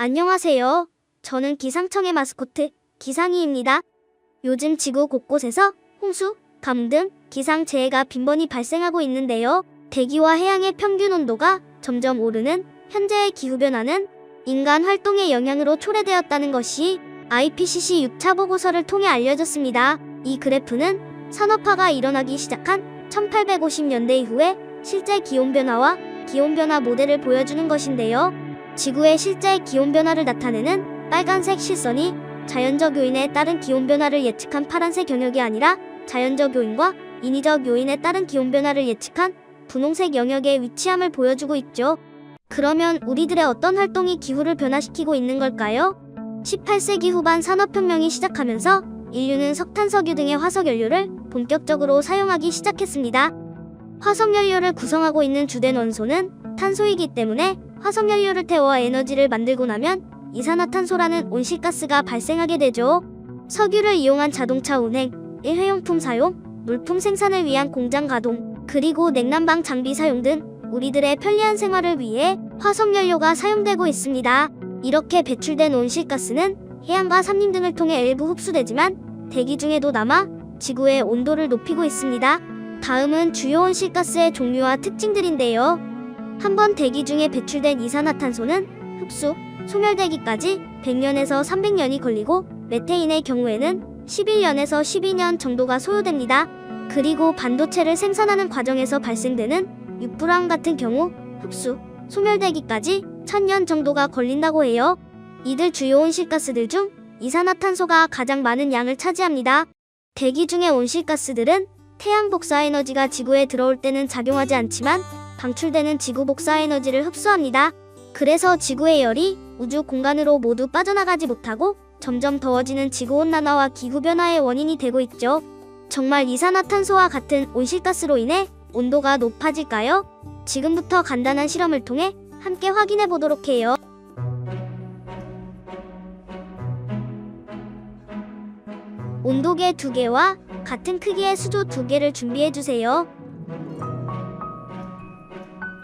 안녕하세요. 저는 기상청의 마스코트 기상이입니다. 요즘 지구 곳곳에서 홍수, 가뭄 등 기상재해가 빈번히 발생하고 있는데요. 대기와 해양의 평균 온도가 점점 오르는 현재의 기후변화는 인간 활동의 영향으로 초래되었다는 것이 IPCC 6차 보고서를 통해 알려졌습니다. 이 그래프는 산업화가 일어나기 시작한 1850년대 이후의 실제 기온변화와 기온변화 모델을 보여주는 것인데요. 지구의 실제 기온변화를 나타내는 빨간색 실선이 자연적 요인에 따른 기온변화를 예측한 파란색 영역이 아니라 자연적 요인과 인위적 요인에 따른 기온변화를 예측한 분홍색 영역의 위치함을 보여주고 있죠. 그러면 우리들의 어떤 활동이 기후를 변화시키고 있는 걸까요? 18세기 후반 산업혁명이 시작하면서 인류는 석탄, 석유 등의 화석연료를 본격적으로 사용하기 시작했습니다. 화석연료를 구성하고 있는 주된 원소는 탄소이기 때문에 화석연료를 태워 에너지를 만들고 나면 이산화탄소라는 온실가스가 발생하게 되죠. 석유를 이용한 자동차 운행, 일회용품 사용, 물품 생산을 위한 공장 가동, 그리고 냉난방 장비 사용 등 우리들의 편리한 생활을 위해 화석연료가 사용되고 있습니다. 이렇게 배출된 온실가스는 해양과 산림 등을 통해 일부 흡수되지만 대기 중에도 남아 지구의 온도를 높이고 있습니다. 다음은 주요 온실가스의 종류와 특징들인데요. 한번 대기 중에 배출된 이산화탄소는 흡수, 소멸되기까지 100년에서 300년이 걸리고 메테인의 경우에는 11년에서 12년 정도가 소요됩니다. 그리고 반도체를 생산하는 과정에서 발생되는 유불황 같은 경우 흡수, 소멸되기까지 1000년 정도가 걸린다고 해요. 이들 주요 온실가스들 중 이산화탄소가 가장 많은 양을 차지합니다. 대기 중의 온실가스들은 태양 복사 에너지가 지구에 들어올 때는 작용하지 않지만 방출되는 지구 복사 에너지를 흡수합니다. 그래서 지구의 열이 우주 공간으로 모두 빠져나가지 못하고 점점 더워지는 지구온난화와 기후변화의 원인이 되고 있죠. 정말 이산화탄소와 같은 온실가스로 인해 온도가 높아질까요? 지금부터 간단한 실험을 통해 함께 확인해 보도록 해요. 온도계 2개와 같은 크기의 수조 2개를 준비해 주세요.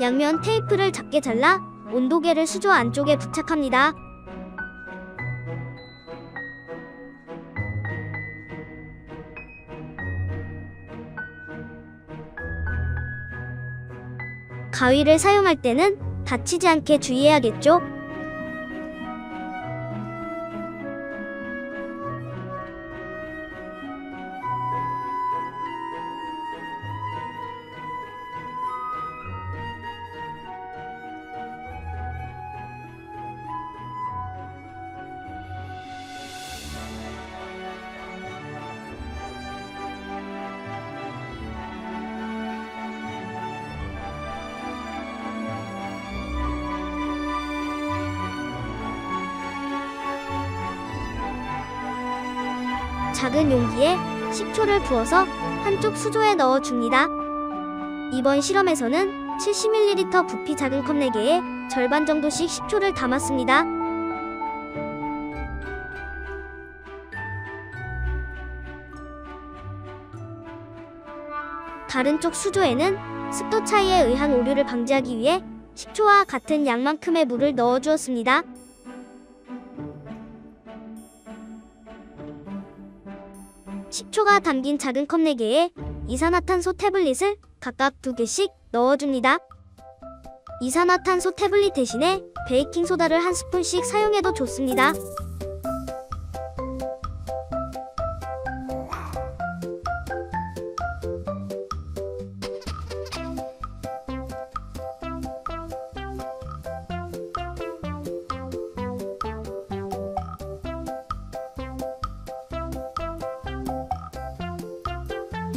양면 테이프를 작게 잘라 온도계를 수조 안쪽에 부착합니다. 가위를 사용할 때는 다치지 않게 주의해야겠죠? 작은 용기에 식초를 부어서 한쪽 수조에 넣어줍니다. 이번 실험에서는 70ml 부피 작은 컵 4개에 절반 정도씩 식초를 담았습니다. 다른 쪽 수조에는 습도 차이에 의한 오류를 방지하기 위해 식초와 같은 양만큼의 물을 넣어주었습니다. 식초가 담긴 작은 컵 4개에 이산화탄소 태블릿을 각각 2개씩 넣어줍니다. 이산화탄소 태블릿 대신에 베이킹소다를 1스푼씩 사용해도 좋습니다.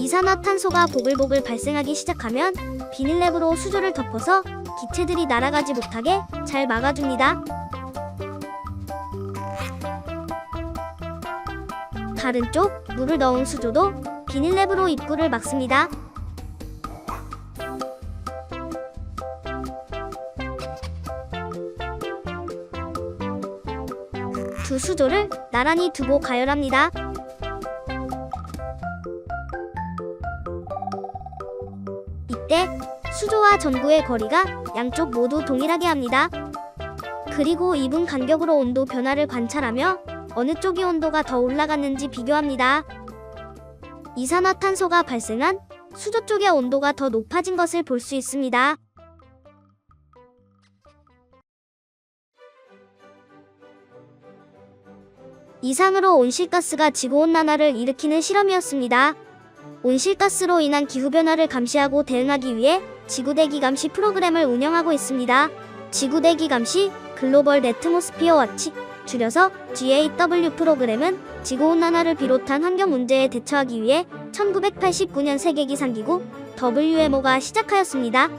이산화탄소가 보글보글 발생하기 시작하면 비닐랩으로 수조를 덮어서 기체들이 날아가지 못하게 잘 막아줍니다. 다른 쪽 물을 넣은 수조도 비닐랩으로 입구를 막습니다. 두 수조를 나란히 두고 가열합니다. 이때 수조와 전구의 거리가 양쪽 모두 동일하게 합니다. 그리고 2분 간격으로 온도 변화를 관찰하며 어느 쪽이 온도가 더 올라갔는지 비교합니다. 이산화탄소가 발생한 수조 쪽의 온도가 더 높아진 것을 볼 수 있습니다. 이상으로 온실가스가 지구온난화를 일으키는 실험이었습니다. 온실가스로 인한 기후변화를 감시하고 대응하기 위해 지구대기 감시 프로그램을 운영하고 있습니다. 지구대기 감시 글로벌 애트모스피어 워치, 줄여서 GAW 프로그램은 지구온난화를 비롯한 환경 문제에 대처하기 위해 1989년 세계기상기구 WMO가 시작하였습니다.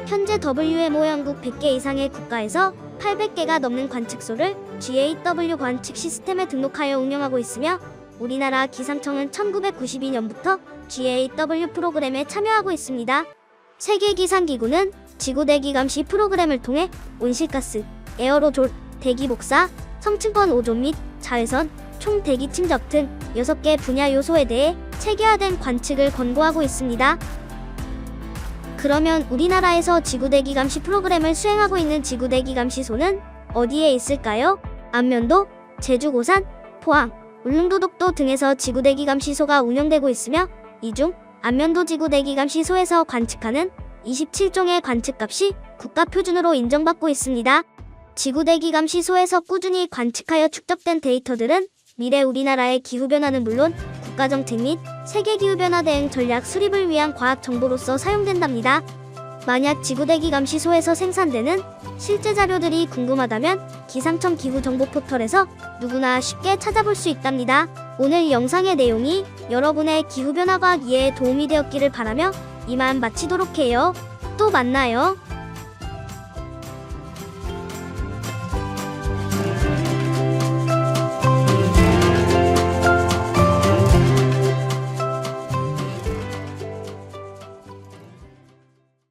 현재 WMO 영국 100개 이상의 국가에서 800개가 넘는 관측소를 GAW 관측 시스템에 등록하여 운영하고 있으며 우리나라 기상청은 1992년부터 GAW 프로그램에 참여하고 있습니다. 세계기상기구는 지구대기 감시 프로그램을 통해 온실가스, 에어로졸, 대기 복사, 성층권 오존 및 자외선, 총 대기 침적 등 6개 분야 요소에 대해 체계화된 관측을 권고하고 있습니다. 그러면 우리나라에서 지구대기 감시 프로그램을 수행하고 있는 지구대기 감시소는 어디에 있을까요? 안면도, 제주 고산, 포항, 울릉도 독도 등에서 지구대기 감시소가 운영되고 있으며 이 중 안면도 지구대기 감시소에서 관측하는 27종의 관측값이 국가표준으로 인정받고 있습니다. 지구대기 감시소에서 꾸준히 관측하여 축적된 데이터들은 미래 우리나라의 기후변화는 물론 국가정책 및 세계기후변화 대응 전략 수립을 위한 과학 정보로서 사용된답니다. 만약 지구대기 감시소에서 생산되는 실제 자료들이 궁금하다면 기상청 기후정보 포털에서 누구나 쉽게 찾아볼 수 있답니다. 오늘 영상의 내용이 여러분의 기후변화 과학 이해에 도움이 되었기를 바라며 이만 마치도록 해요. 또 만나요.